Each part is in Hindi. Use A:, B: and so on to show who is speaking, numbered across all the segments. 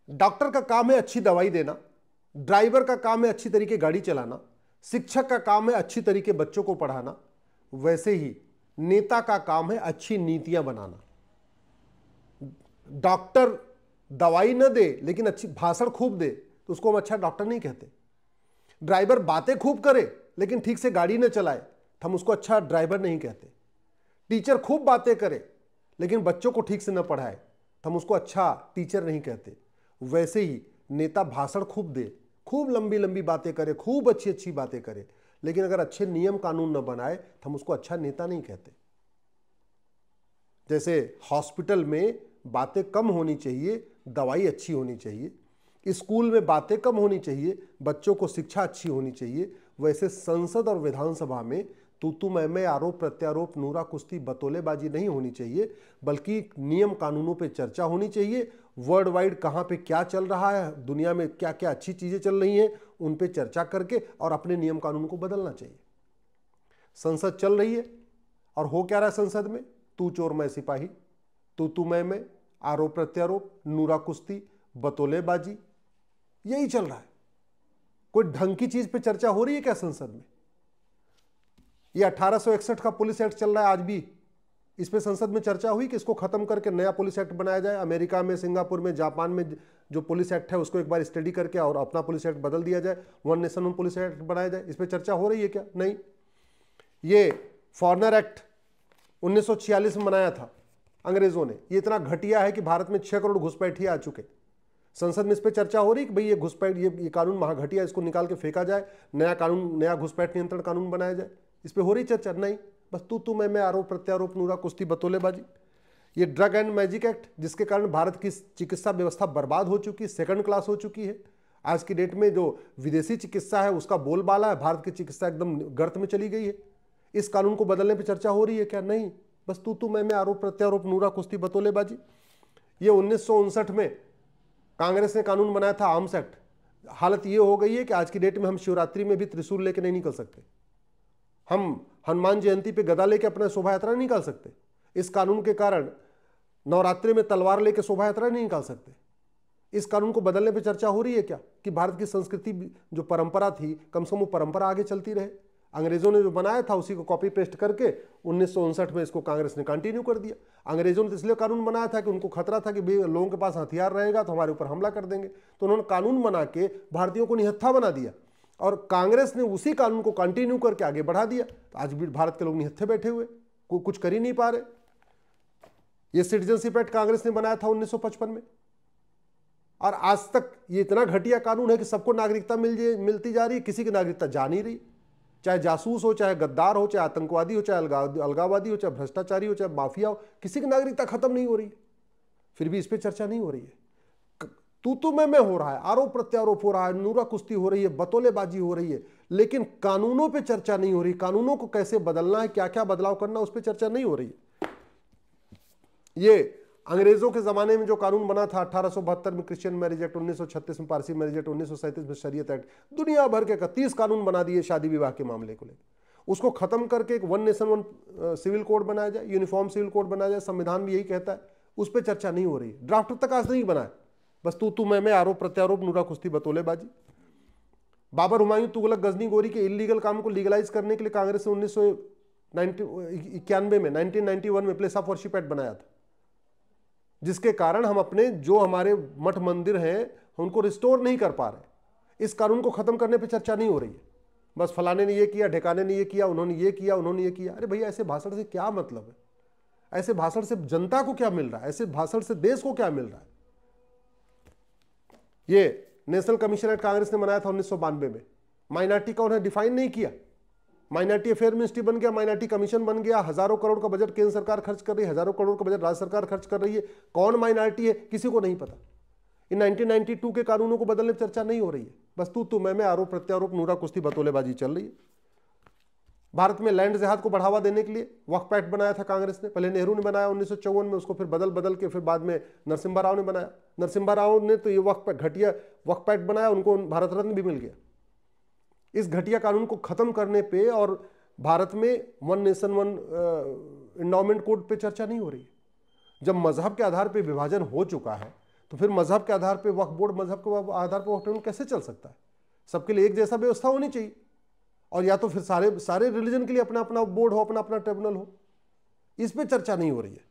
A: डॉक्टर का काम है अच्छी दवाई देना, ड्राइवर का काम है अच्छी तरीके गाड़ी चलाना, शिक्षक का काम है अच्छी तरीके बच्चों को पढ़ाना, वैसे ही नेता का काम है अच्छी नीतियां बनाना। डॉक्टर दवाई न दे लेकिन अच्छी भाषण खूब दे तो उसको हम अच्छा डॉक्टर नहीं कहते। ड्राइवर बातें खूब करे लेकिन ठीक से गाड़ी न चलाए तो हम उसको अच्छा ड्राइवर नहीं कहते। टीचर खूब बातें करे लेकिन बच्चों को ठीक से न पढ़ाए तो हम उसको अच्छा टीचर नहीं कहते। वैसे ही नेता भाषण खूब दे, खूब लंबी लंबी बातें करे, खूब अच्छी अच्छी बातें करे, लेकिन अगर अच्छे नियम कानून न बनाए तो हम उसको अच्छा नेता नहीं कहते। जैसे हॉस्पिटल में बातें कम होनी चाहिए, दवाई अच्छी होनी चाहिए, स्कूल में बातें कम होनी चाहिए, बच्चों को शिक्षा अच्छी होनी चाहिए, वैसे संसद और विधानसभा में तू मैं आरोप प्रत्यारोप, नूरा कुश्ती, बतौलेबाजी नहीं होनी चाहिए, बल्कि नियम कानूनों पे चर्चा होनी चाहिए। वर्ल्ड वाइड कहाँ पे क्या चल रहा है, दुनिया में क्या क्या अच्छी चीजें चल रही हैं, उन पे चर्चा करके और अपने नियम कानून को बदलना चाहिए। संसद चल रही है और हो क्या रहा है संसद में? तू चोर मैं सिपाही, तू मैं, आरोप प्रत्यारोप, नूरा कुश्ती, बतौलेबाजी, यही चल रहा है। कोई ढंग की चीज पे चर्चा हो रही है क्या संसद में? ये 1861 का पुलिस एक्ट चल रहा है आज भी, इस पे संसद में चर्चा हुई कि इसको खत्म करके नया पुलिस एक्ट बनाया जाए। अमेरिका में, सिंगापुर में, जापान में जो पुलिस एक्ट है उसको एक बार स्टडी करके और अपना पुलिस एक्ट बदल दिया जाए, one nation one police act बनाया जाए। इस पे चर्चा हो रही है क्या? नहीं। ये फॉरेनर एक्ट 1946 में बनाया था अंग्रेजों ने, ये इतना घटिया है कि भारत में 6 करोड़ घुसपैठिए आ चुके। संसद में इस पर चर्चा हो रही कि भाई ये घुसपैठ, ये कानून महाघटिया, इसको निकाल के फेंका जाए, नया कानून, नया घुसपैठ नियंत्रण कानून बनाया जाए। इस पे हो रही चर्चा? नहीं। बस तू मैं, आरोप प्रत्यारोप, नूरा कुश्ती, बतौलेबाजी। ये ड्रग एंड मैजिक एक्ट, जिसके कारण भारत की चिकित्सा व्यवस्था बर्बाद हो चुकी है, सेकंड क्लास हो चुकी है। आज की डेट में जो विदेशी चिकित्सा है उसका बोलबाला है, भारत की चिकित्सा एकदम गर्त में चली गई है। इस कानून को बदलने पर चर्चा हो रही है क्या? नहीं। बस तू मैं, आरोप प्रत्यारोप, नूरा कुश्ती, बतौलेबाजी। ये 1959 में कांग्रेस ने कानून बनाया था आर्म्स एक्ट। हालत ये हो गई है कि आज की डेट में हम शिवरात्रि में भी त्रिशूल लेके नहीं निकल सकते, हम हनुमान जयंती पे गदा लेके अपना शोभा यात्रा नहीं निकाल सकते। इस कानून के कारण नवरात्रि में तलवार लेके शोभा यात्रा नहीं निकाल सकते। इस कानून को बदलने पे चर्चा हो रही है क्या कि भारत की संस्कृति जो परंपरा थी, कम से कम वो परंपरा आगे चलती रहे। अंग्रेजों ने जो बनाया था उसी को कॉपी पेस्ट करके 1959 में इसको कांग्रेस ने कंटिन्यू कर दिया। अंग्रेजों ने तो इसलिए कानून बनाया था कि उनको खतरा था कि लोगों के पास हथियार रहेगा तो हमारे ऊपर हमला कर देंगे, तो उन्होंने कानून बना के भारतीयों को निहत्था बना दिया और कांग्रेस ने उसी कानून को कंटिन्यू करके आगे बढ़ा दिया। तो आज भी भारत के लोग निहत्थे बैठे हुए, कुछ कर ही नहीं पा रहे। ये सिटीजनशिप एक्ट कांग्रेस ने बनाया था 1955 में, और आज तक ये इतना घटिया कानून है कि सबको नागरिकता मिलती जा रही है, किसी की नागरिकता जा नहीं रही। चाहे जासूस हो, चाहे गद्दार हो, चाहे आतंकवादी हो, चाहे अलगाववादी हो, चाहे भ्रष्टाचारी हो, चाहे माफिया हो, किसी की नागरिकता खत्म नहीं हो रही। फिर भी इस पर चर्चा नहीं हो रही है। तू मैं हो रहा है, आरोप प्रत्यारोप हो रहा है, नूरा कुश्ती हो रही है, बतौलेबाजी हो रही है, लेकिन कानूनों पे चर्चा नहीं हो रही। कानूनों को कैसे बदलना है, क्या क्या बदलाव करना, उस पर चर्चा नहीं हो रही है। ये अंग्रेजों के जमाने में जो कानून बना था 1872 में क्रिश्चियन मैरिज एक्ट, 1936 में पारसी मैरिज एक्ट, 1937 में शरीयत एक्ट, दुनिया भर के 31 कानून बना दिए शादी विवाह के मामले को लेकर। उसको खत्म करके एक one nation one civil code बनाया जाए, यूनिफॉर्म सिविल कोड बनाया जाए, संविधान भी यही कहता है। उस पर चर्चा नहीं हो रही है, ड्राफ्ट तक आज नहीं बना है। बस तू मैं, आरोप प्रत्यारोप, नूरा कुश्ती, बतौलेबाजी। बाबर, हुमायूं, तुगलक, गजनी, गोरी के इलीगल काम को लीगलाइज करने के लिए कांग्रेस ने 1991 में प्लेस ऑफ वर्शिप एक्ट बनाया था, जिसके कारण हम अपने जो हमारे मठ मंदिर हैं उनको रिस्टोर नहीं कर पा रहे। इस कानून को खत्म करने पे चर्चा नहीं हो रही है। बस फलाने ने ये किया, ढेकाने ने ये किया, उन्होंने ये किया, उन्होंने ये किया। अरे भैया, ऐसे भाषण से क्या मतलब है? ऐसे भाषण से जनता को क्या मिल रहा है? ऐसे भाषण से देश को क्या मिल रहा है? ये नेशनल कमीशन एक्ट कांग्रेस ने बनाया था 1992 में। माइनॉरिटी का उन्हें डिफाइन नहीं किया। माइनॉरिटी अफेयर मिनिस्ट्री बन गया, माइनॉरिटी कमीशन बन गया, हजारों करोड़ का बजट केंद्र सरकार खर्च कर रही है, हजारों करोड़ का बजट राज्य सरकार खर्च कर रही है। कौन माइनॉरिटी है किसी को नहीं पता। इन 1992 के कानूनों को बदलने पर चर्चा नहीं हो रही है। बस तू मैं, आरोप प्रत्यारोप, नूरा कुश्ती, बतौलेबाजी चल रही है। भारत में लैंड जिहाद को बढ़ावा देने के लिए वक्फ एक्ट बनाया था कांग्रेस ने। पहले नेहरू ने बनाया 1954 में, उसको फिर बदल के फिर बाद में नरसिम्हा राव ने बनाया। नरसिम्हा राव ने तो ये घटिया वक्फ एक्ट बनाया, उनको भारत रत्न भी मिल गया। इस घटिया कानून को खत्म करने पे और भारत में one nation one endowment code पे चर्चा नहीं हो रही है। जब मजहब के आधार पे विभाजन हो चुका है तो फिर मजहब के आधार पर वक्फ बोर्ड, मजहब के आधार पर वक्फ ट्रिब्यूनल कैसे चल सकता है? सबके लिए एक जैसा व्यवस्था होनी चाहिए, और या तो फिर सारे रिलीजन के लिए अपना अपना बोर्ड हो, अपना अपना ट्रिब्यूनल हो। इस पे चर्चा नहीं हो रही है।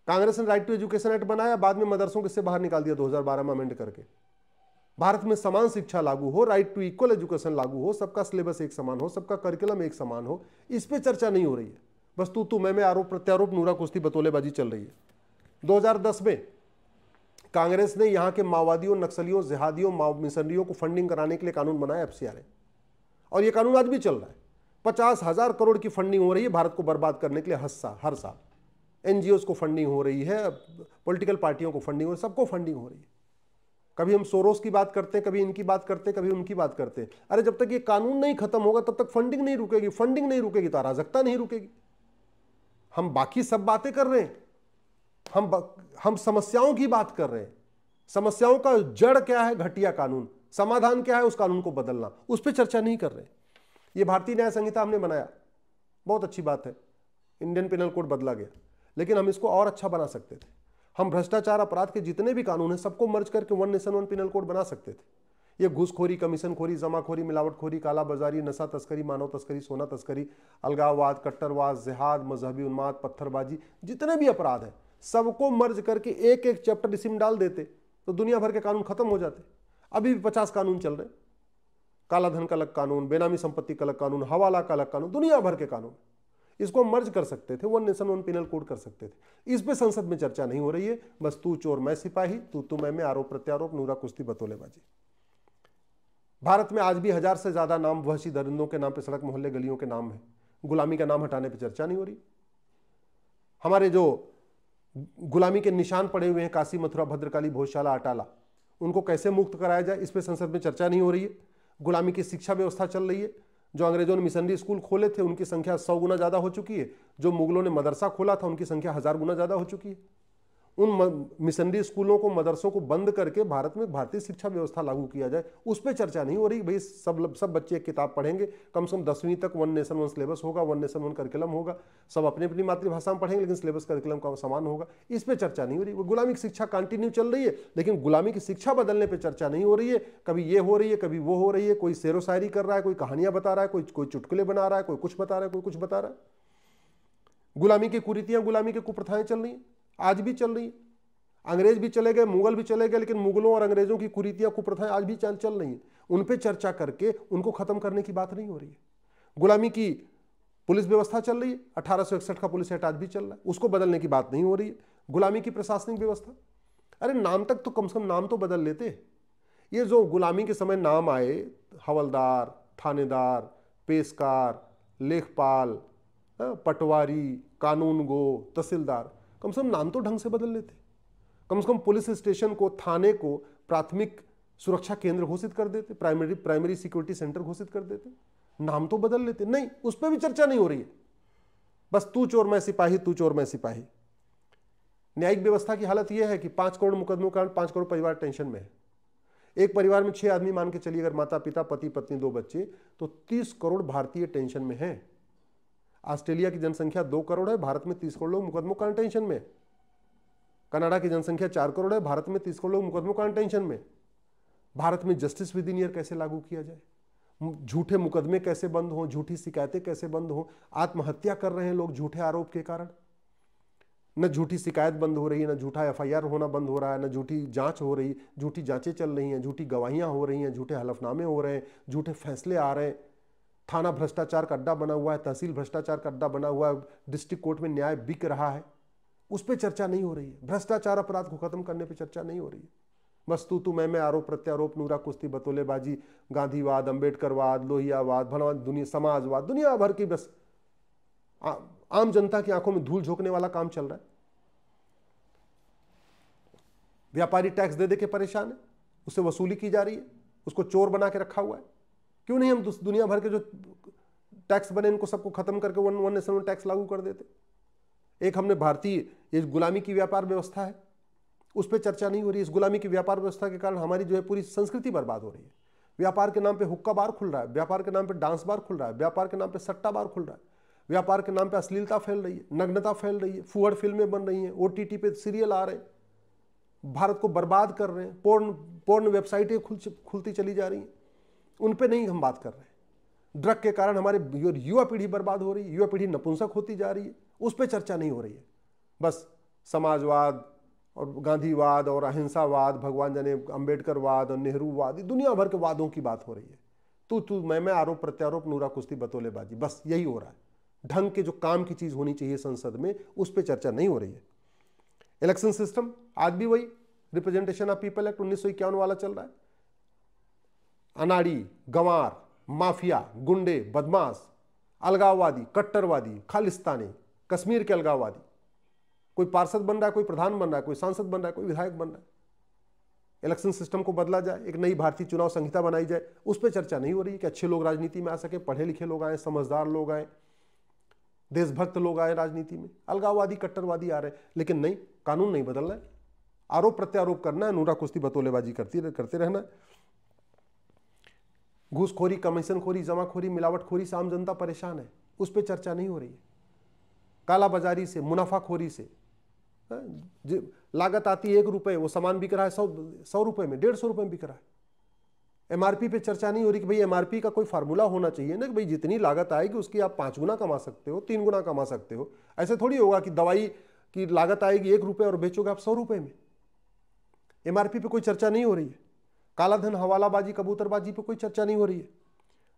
A: कांग्रेस ने राइट टू एजुकेशन एक्ट बनाया, बाद में मदरसों को इससे बाहर निकाल दिया 2012 में अमेंड करके। भारत में समान शिक्षा लागू हो, राइट टू इक्वल एजुकेशन लागू हो, सबका सिलेबस एक समान हो, सबका करिकुलम एक समान हो, इस पे चर्चा नहीं हो रही है। बस तू मैं आरोप प्रत्यारोप, नूरा कुश्ती, बतौलेबाजी चल रही है। 2010 में कांग्रेस ने यहां के माओवादियों, नक्सलियों, जिहादियों, मिशनरियों को फंडिंग कराने के लिए कानून बनाया, FCRA, और यह कानून आज भी चल रहा है। 50,000 करोड़ की फंडिंग हो रही है भारत को बर्बाद करने के लिए हर साल। NGOs को फंडिंग हो रही है, पॉलिटिकल पार्टियों को फंडिंग हो रही है, सबको फंडिंग हो रही है। कभी हम सोरोस की बात करते हैं, कभी इनकी बात करते हैं, कभी उनकी बात करते हैं। अरे जब तक ये कानून नहीं खत्म होगा तब तक फंडिंग नहीं रुकेगी, फंडिंग नहीं रुकेगी तो अराजकता नहीं रुकेगी। हम बाकी सब बातें कर रहे हैं, हम समस्याओं की बात कर रहे हैं। समस्याओं का जड़ क्या है? घटिया कानून। समाधान क्या है? उस कानून को बदलना। उस पर चर्चा नहीं कर रहे। ये भारतीय न्याय संहिता हमने बनाया, बहुत अच्छी बात है, इंडियन पिनल कोड बदला गया, लेकिन हम इसको और अच्छा बना सकते थे। हम भ्रष्टाचार अपराध के जितने भी कानून हैं सबको मर्ज करके one nation one penal code बना सकते थे। ये घूसखोरी, कमीशनखोरी, जमाखोरी, मिलावटखोरी, कालाबाजारी, नशा तस्करी, मानव तस्करी, सोना तस्करी, अलगाववाद, कट्टरवाद, जिहाद, मजहबी उन्माद, पत्थरबाजी, जितने भी अपराध हैं सबको मर्ज करके एक एक चैप्टर इसी में डाल देते तो दुनिया भर के कानून खत्म हो जाते। अभी भी 50 कानून चल रहे हैं। काला धन का अलग कानून, बेनामी संपत्ति का अलग कानून, हवाला का अलग कानून, दुनिया भर के कानून। इसको मर्ज कर सकते थे, one nation one penal code कर सकते थे। इस पे संसद में चर्चा नहीं हो रही है। बस तू चोर मैं सिपाही, तू मैं आरोप प्रत्यारोप, नूरा कुश्ती, बतौलेबाजी। भारत में आज भी 1000 से ज्यादा नाम वहशी दरिंदों के नाम पे, सड़क मोहल्ले गलियों के नाम है। गुलामी का नाम हटाने पर चर्चा नहीं हो रही। हमारे जो गुलामी के निशान पड़े हुए हैं, काशी, मथुरा, भद्रकाली, भोजशाला, अटाला, उनको कैसे मुक्त कराया जाए, इस पे संसद में चर्चा नहीं हो रही है। गुलामी की शिक्षा व्यवस्था चल रही है। जो अंग्रेजों ने मिशनरी स्कूल खोले थे उनकी संख्या 100 गुना ज्यादा हो चुकी है। जो मुगलों ने मदरसा खोला था उनकी संख्या 1000 गुना ज्यादा हो चुकी है। उन मिशनरी स्कूलों को, मदरसों को बंद करके भारत में भारतीय शिक्षा व्यवस्था लागू किया जाए, उस पर चर्चा नहीं हो रही। भाई सब बच्चे एक किताब पढ़ेंगे, कम से कम 10वीं तक वन नेशन वन सिलेबस होगा, वन नेशन वन करिकुलम होगा, सब अपनी अपनी मातृभाषा में पढ़ेंगे लेकिन सिलेबस करिकुलम का समान होगा। इस पर चर्चा नहीं हो रही। वो गुलामी की शिक्षा कंटिन्यू चल रही है, लेकिन गुलामी की शिक्षा बदलने पर चर्चा नहीं हो रही है। कभी ये हो रही है, कभी वो हो रही है। कोई शेरो शायरी कर रहा है, कोई कहानियां बता रहा है, कोई चुटकुले बना रहा है, कोई कुछ बता रहा है, कोई कुछ बता रहा है। गुलामी की कुरीतियां, गुलामी की कुप्रथाएं चल रही है, आज भी चल रही है। अंग्रेज भी चले गए, मुगल भी चले गए, लेकिन मुगलों और अंग्रेजों की कुरीतियां, कुप्रथाएं आज भी चल रही हैं। उन पे चर्चा करके उनको खत्म करने की बात नहीं हो रही है। गुलामी की पुलिस व्यवस्था चल रही है, 1861 का पुलिस एक्ट आज भी चल रहा है, उसको बदलने की बात नहीं हो रही है। गुलामी की प्रशासनिक व्यवस्था, अरे नाम तक तो कम से कम नाम तो बदल लेते। ये जो गुलामी के समय नाम आए, हवलदार, थानेदार, पेशकार, लेखपाल, पटवारी, कानूनगो, तहसीलदार, कम से कम नाम तो ढंग से बदल लेते। कम से कम पुलिस स्टेशन को, थाने को प्राथमिक सुरक्षा केंद्र घोषित कर देते, प्राइमरी सिक्योरिटी सेंटर घोषित कर देते, नाम तो बदल लेते। नहीं, उस पर भी चर्चा नहीं हो रही है। बस तू चोर मैं सिपाही, तू चोर मैं सिपाही। न्यायिक व्यवस्था की हालत यह है कि 5 करोड़ मुकदमों का 5 करोड़ परिवार टेंशन में है। एक परिवार में 6 आदमी मान के चलिए, अगर माता पिता, पति पत्नी, 2 बच्चे, तो 30 करोड़ भारतीय टेंशन में है। ऑस्ट्रेलिया की जनसंख्या 2 करोड़ है, भारत में 30 करोड़ लोग मुकदमों का टेंशन में। कनाडा की जनसंख्या 4 करोड़ है, भारत में 30 करोड़ लोग मुकदमों का टेंशन में। भारत में जस्टिस विद इन ईयर कैसे लागू किया जाए, झूठे मुकदमे कैसे बंद हो, झूठी शिकायतें कैसे बंद हो। आत्महत्या कर रहे हैं लोग झूठे आरोप के कारण। न झूठी शिकायत बंद हो रही है, न झूठा FIR होना बंद हो रहा है, न झूठी जांच हो रही, झूठी जांचें चल रही हैं, झूठी गवाहियां हो रही हैं, झूठे हलफनामे हो रहे हैं, झूठे फैसले आ रहे हैं। थाना भ्रष्टाचार का अड्डा बना हुआ है, तहसील भ्रष्टाचार का अड्डा बना हुआ है, डिस्ट्रिक्ट कोर्ट में न्याय बिक रहा है, उस पर चर्चा नहीं हो रही है। भ्रष्टाचार अपराध को खत्म करने पर चर्चा नहीं हो रही है। बस तू मैं आरोप प्रत्यारोप, नूरा कुश्ती, बतौलेबाजी, गांधीवाद, अंबेडकरवाद, लोहियावाद, भनवाद, दुनिया समाजवाद, दुनिया भर की बस आम जनता की आंखों में धूल झोंकने वाला काम चल रहा है। व्यापारी टैक्स दे के परेशान है, उससे वसूली की जा रही है, उसको चोर बना के रखा हुआ है। क्यों नहीं हम दुनिया भर के जो टैक्स बने इनको सबको खत्म करके वन नेशन वन टैक्स लागू कर देते। एक हमने भारतीय ये गुलामी की व्यापार व्यवस्था है, उस पर चर्चा नहीं हो रही। इस गुलामी की व्यापार व्यवस्था के कारण हमारी जो है पूरी संस्कृति बर्बाद हो रही है। व्यापार के नाम पे हुक्का बार खुल रहा है, व्यापार के नाम पे डांस बार खुल रहा है, व्यापार के नाम पे सट्टा बार खुल रहा है, व्यापार के नाम पे अश्लीलता फैल रही है, नग्नता फैल रही है, फुहड़ फिल्में बन रही हैं, OTT पे सीरियल आ रहे हैं। भारत को बर्बाद कर रहे हैं, पोर्न वेबसाइटें खुलती चली जा रही हैं, उन पे नहीं हम बात कर रहे हैं। ड्रग के कारण हमारे युवा पीढ़ी बर्बाद हो रही है, युवा पीढ़ी नपुंसक होती जा रही है, उस पर चर्चा नहीं हो रही है। बस समाजवाद और गांधीवाद और अहिंसावाद, भगवान जाने अम्बेडकरवाद और नेहरूवाद, दुनिया भर के वादों की बात हो रही है। तू मैं, आरोप प्रत्यारोप, नूरा कुश्ती, बतौलेबाजी, बस यही हो रहा है। ढंग के जो काम की चीज होनी चाहिए संसद में, उस पर चर्चा नहीं हो रही है। इलेक्शन सिस्टम आज भी वही रिप्रेजेंटेशन ऑफ पीपल एक्ट 1951 वाला चल रहा है। अनाड़ी, गंवार, माफिया, गुंडे, बदमाश, अलगाववादी, कट्टरवादी, खालिस्तानी, कश्मीर के अलगाववादी, कोई पार्षद बन रहा है, कोई प्रधान बन रहा है, कोई सांसद बन रहा है, कोई विधायक बन रहा है। इलेक्शन सिस्टम को बदला जाए, एक नई भारतीय चुनाव संहिता बनाई जाए, उस पर चर्चा नहीं हो रही है कि अच्छे लोग राजनीति में आ सके, पढ़े लिखे लोग आए, समझदार लोग आए, देशभक्त लोग आए राजनीति में। अलगाववादी, कट्टरवादी आ रहे हैं, लेकिन नहीं, कानून नहीं बदलना है, आरोप प्रत्यारोप करना है, नूरा कुश्ती बतौलेबाजी करते रहना है। घूसखोरी, कमीशनखोरी, जमाखोरी, मिलावटखोरी से आम जनता परेशान है, उस पर चर्चा नहीं हो रही है। कालाबाजारी से, मुनाफाखोरी से, लागत आती है 1 रुपये, वो सामान बिक रहा है 100 रुपये में, 150 रुपये में बिक रहा है। एमआरपी पे चर्चा नहीं हो रही कि भाई एमआरपी का कोई फार्मूला होना चाहिए ना, कि भाई जितनी लागत आएगी उसकी आप 5 गुना कमा सकते हो, 3 गुना कमा सकते हो। ऐसे थोड़ी होगा कि दवाई की लागत आएगी 1 रुपये और बेचोगे आप 100 रुपये में। एमआरपी पे कोई चर्चा नहीं हो रही है। कालाधन, हवालाबाजी, कबूतरबाजी पे कोई चर्चा नहीं हो रही है।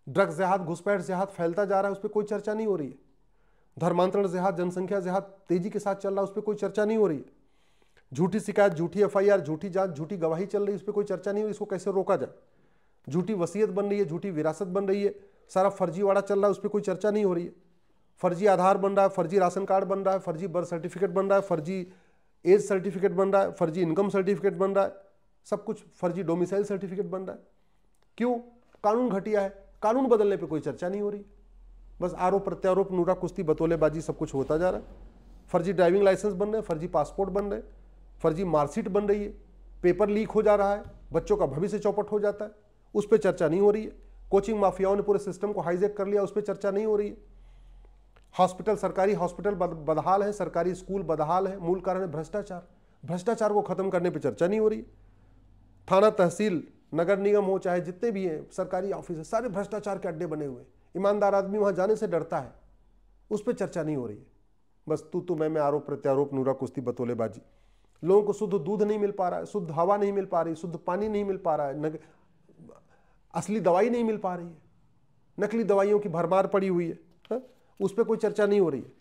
A: ड्रग्स जिहाद, घुसपैठ जिहाद फैलता जा रहा है, उस पर कोई चर्चा नहीं हो रही है। धर्मांतरण जिहाद, जनसंख्या जिहाद तेजी के साथ चल रहा है, उस पर कोई चर्चा नहीं हो रही है। झूठी शिकायत, झूठी एफआईआर, झूठी जांच, झूठी गवाही चल रही है, उस पर कोई चर्चा नहीं हो रही, इसको कैसे रोका जाए। झूठी वसीयत बन रही है, झूठी विरासत बन रही है, सारा फर्जीवाड़ा चल रहा है, उस पर कोई चर्चा नहीं हो रही है। फर्जी आधार बन रहा है, फर्जी राशन कार्ड बन रहा है, फर्जी बर्थ सर्टिफिकेट बन रहा है, फर्जी एज सर्टिफिकेट बन रहा है, फर्जी इनकम सर्टिफिकेट बन रहा है, सब कुछ फर्जी डोमिसाइल सर्टिफिकेट बन रहा है। क्यों? कानून घटिया है, कानून बदलने पे कोई चर्चा नहीं हो रही। बस आरोप प्रत्यारोप, नूरा कुश्ती, बतौलेबाजी, सब कुछ होता जा रहा है। फर्जी ड्राइविंग लाइसेंस बन रहे हैं, फर्जी पासपोर्ट बन रहे हैं, फर्जी मार्कशीट बन रही है, पेपर लीक हो जा रहा है, बच्चों का भविष्य चौपट हो जाता है, उस पर चर्चा नहीं हो रही है। कोचिंग माफियाओं ने पूरे सिस्टम को हाईजैक कर लिया, उस पर चर्चा नहीं हो रही है। हॉस्पिटल, सरकारी हॉस्पिटल बदहाल है, सरकारी स्कूल बदहाल है, मूल कारण है भ्रष्टाचार। भ्रष्टाचार को खत्म करने पर चर्चा नहीं हो रही। थाना, तहसील, नगर निगम हो, चाहे जितने भी हैं सरकारी ऑफिस है, सारे भ्रष्टाचार के अड्डे बने हुए। ईमानदार आदमी वहां जाने से डरता है, उस पर चर्चा नहीं हो रही है। बस तू मैं, आरोप प्रत्यारोप, नूरा कुश्ती, बतौलेबाजी। लोगों को शुद्ध दूध नहीं मिल पा रहा है, शुद्ध हवा नहीं मिल पा रही, शुद्ध पानी नहीं मिल पा रहा है, असली दवाई नहीं मिल पा रही है, नकली दवाइयों की भरमार पड़ी हुई है, उस पर कोई चर्चा नहीं हो रही है।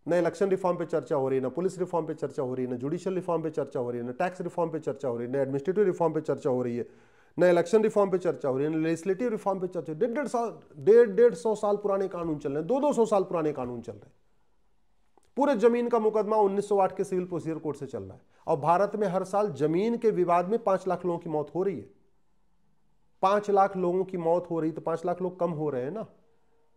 A: न इलेक्शन रिफॉर्म पे चर्चा हो रही है, न पुलिस रिफॉर्म पे चर्चा हो रही है, न जुडिशियल रिफॉर्म पे चर्चा हो रही है, न टैक्स रिफॉर्म पे चर्चा हो रही है, न एडमिनिस्ट्रेटिव रिफॉर्म पे चर्चा हो रही है, न इलेक्शन रिफॉर्म पे चर्चा हो रही है, न लेजिस्लेटिव रिफॉर्म पे चर्चा। 150 साल पुराने कानून चल रहे हैं, 200 साल पुराने कानून चल रहे हैं। पूरे जमीन का मुकदमा 1908 के सिविल प्रोसीजर कोड से चल रहा है। और भारत में हर साल जमीन के विवाद में 5 लाख लोगों की मौत हो रही है। 5 लाख लोगों की मौत हो रही, तो 5 लाख लोग कम हो रहे हैं ना।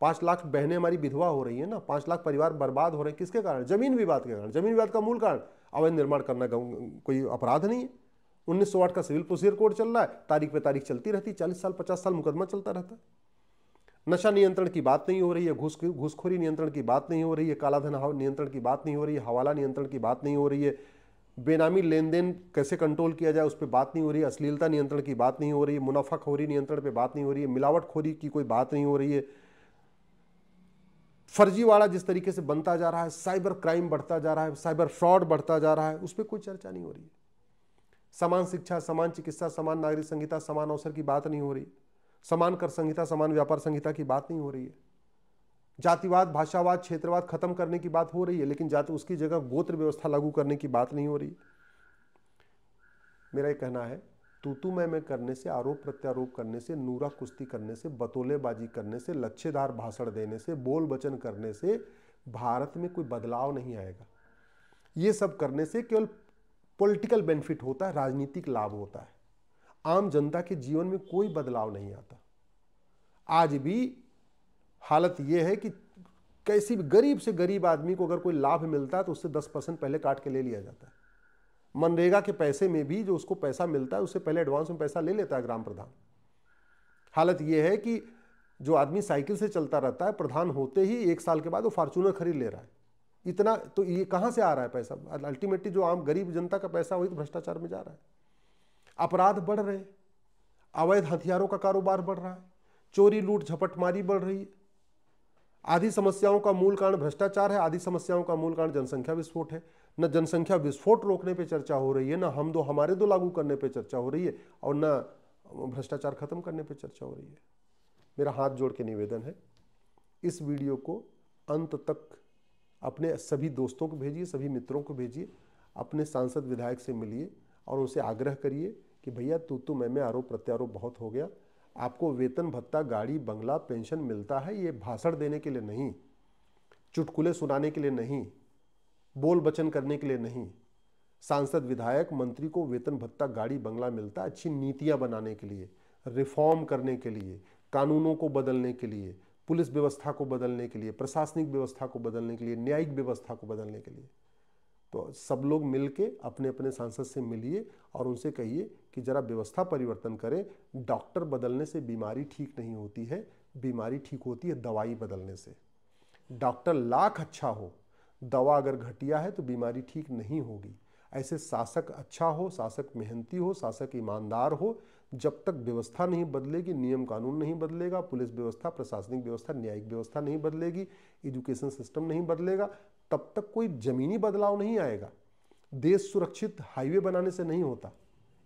A: 5 लाख बहनें हमारी विधवा हो रही है ना, 5 लाख परिवार बर्बाद हो रहे हैं। किसके कारण? जमीन विवाद के कारण। जमीन विवाद का मूल कारण अवैध निर्माण करना कोई अपराध नहीं है। 1908 का सिविल प्रोसीजर कोड चल रहा है, तारीख पे तारीख चलती रहती, 40 साल 50 साल मुकदमा चलता रहता है। नशा नियंत्रण की बात नहीं हो रही है, घूसखोरी नियंत्रण की बात नहीं हो रही है, कालाधन नियंत्रण की बात नहीं हो रही है, हवाला नियंत्रण की बात नहीं हो रही है, बेनामी लेन देन कैसे कंट्रोल किया जाए उस पर बात नहीं हो रही है, अश्लीलता नियंत्रण की बात नहीं हो रही है, मुनाफाखोरी नियंत्रण पे बात नहीं हो रही है, मिलावटखोरी की कोई बात नहीं हो रही है। फर्जीवाड़ा जिस तरीके से बनता जा रहा है, साइबर क्राइम बढ़ता जा रहा है, साइबर फ्रॉड बढ़ता जा रहा है, उस पर कोई चर्चा नहीं हो रही है। समान शिक्षा, समान चिकित्सा, समान नागरिक संहिता, समान अवसर की बात नहीं हो रही। समान कर संहिता, समान व्यापार संहिता की बात नहीं हो रही है। जातिवाद, भाषावाद, क्षेत्रवाद खत्म करने की बात हो रही है, लेकिन जाति उसकी जगह गोत्र व्यवस्था लागू करने की बात नहीं हो रही। मेरा ये कहना है, तू मैं करने से, आरोप प्रत्यारोप करने से, नूरा कुश्ती करने से, बतौलेबाजी करने से, लच्छेदार भाषण देने से, बोल वचन करने से भारत में कोई बदलाव नहीं आएगा। ये सब करने से केवल पॉलिटिकल बेनिफिट होता है, राजनीतिक लाभ होता है। आम जनता के जीवन में कोई बदलाव नहीं आता। आज भी हालत यह है कि कैसी भी गरीब से गरीब आदमी को अगर कोई लाभ मिलता है तो उससे 10% पहले काट के ले लिया जाता है। मनरेगा के पैसे में भी जो उसको पैसा मिलता है उससे पहले एडवांस में पैसा ले लेता है ग्राम प्रधान। हालत यह है कि जो आदमी साइकिल से चलता रहता है, प्रधान होते ही 1 साल के बाद वो फॉर्च्यूनर खरीद ले रहा है। इतना तो ये कहाँ से आ रहा है पैसा? अल्टीमेटली जो आम गरीब जनता का पैसा वही तो भ्रष्टाचार में जा रहा है। अपराध बढ़ रहे हैं, अवैध हथियारों का कारोबार बढ़ रहा है, चोरी लूट झपटमारी बढ़ रही है। आधी समस्याओं का मूल कारण भ्रष्टाचार है, आधी समस्याओं का मूल कारण जनसंख्या विस्फोट है। न जनसंख्या विस्फोट रोकने पे चर्चा हो रही है, न हम दो हमारे दो लागू करने पे चर्चा हो रही है, और न भ्रष्टाचार खत्म करने पे चर्चा हो रही है। मेरा हाथ जोड़ के निवेदन है, इस वीडियो को अंत तक अपने सभी दोस्तों को भेजिए, सभी मित्रों को भेजिए, अपने सांसद विधायक से मिलिए और उनसे आग्रह करिए कि भैया तू मैं आरोप प्रत्यारोप बहुत हो गया। आपको वेतन भत्ता, गाड़ी, बंगला, पेंशन मिलता है, ये भाषण देने के लिए नहीं, चुटकुले सुनाने के लिए नहीं, बोल बचन करने के लिए नहीं। सांसद विधायक मंत्री को वेतन भत्ता, गाड़ी, बंगला मिलता है अच्छी नीतियां बनाने के लिए, रिफॉर्म करने के लिए, कानूनों को बदलने के लिए, पुलिस व्यवस्था को बदलने के लिए, प्रशासनिक व्यवस्था को बदलने के लिए, न्यायिक व्यवस्था को बदलने के लिए। तो सब लोग मिलके अपने अपने सांसद से मिलिए और उनसे कहिए कि जरा व्यवस्था परिवर्तन करें। डॉक्टर बदलने से बीमारी ठीक नहीं होती है, बीमारी ठीक होती है दवाई बदलने से। डॉक्टर लाख अच्छा हो, दवा अगर घटिया है तो बीमारी ठीक नहीं होगी। ऐसे शासक अच्छा हो, शासक मेहनती हो, शासक ईमानदार हो, जब तक व्यवस्था नहीं बदलेगी, नियम कानून नहीं बदलेगा, पुलिस व्यवस्था, प्रशासनिक व्यवस्था, न्यायिक व्यवस्था नहीं बदलेगी, एजुकेशन सिस्टम नहीं बदलेगा, तब तक कोई जमीनी बदलाव नहीं आएगा। देश सुरक्षित हाईवे बनाने से नहीं होता,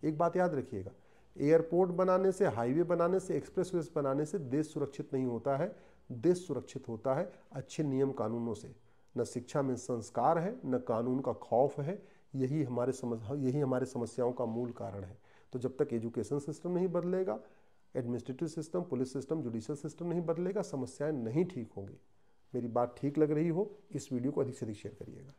A: एक बात याद रखिएगा। एयरपोर्ट बनाने से, हाईवे बनाने से, एक्सप्रेसवे बनाने से देश सुरक्षित नहीं होता है। देश सुरक्षित होता है अच्छे नियम कानूनों से। न शिक्षा में संस्कार है, न कानून का खौफ है। यही हमारे समस्याओं का मूल कारण है। तो जब तक एजुकेशन सिस्टम नहीं बदलेगा, administrative system, police system, judicial system नहीं बदलेगा, समस्याएं नहीं ठीक होंगी। मेरी बात ठीक लग रही हो, इस वीडियो को अधिक से अधिक शेयर करिएगा।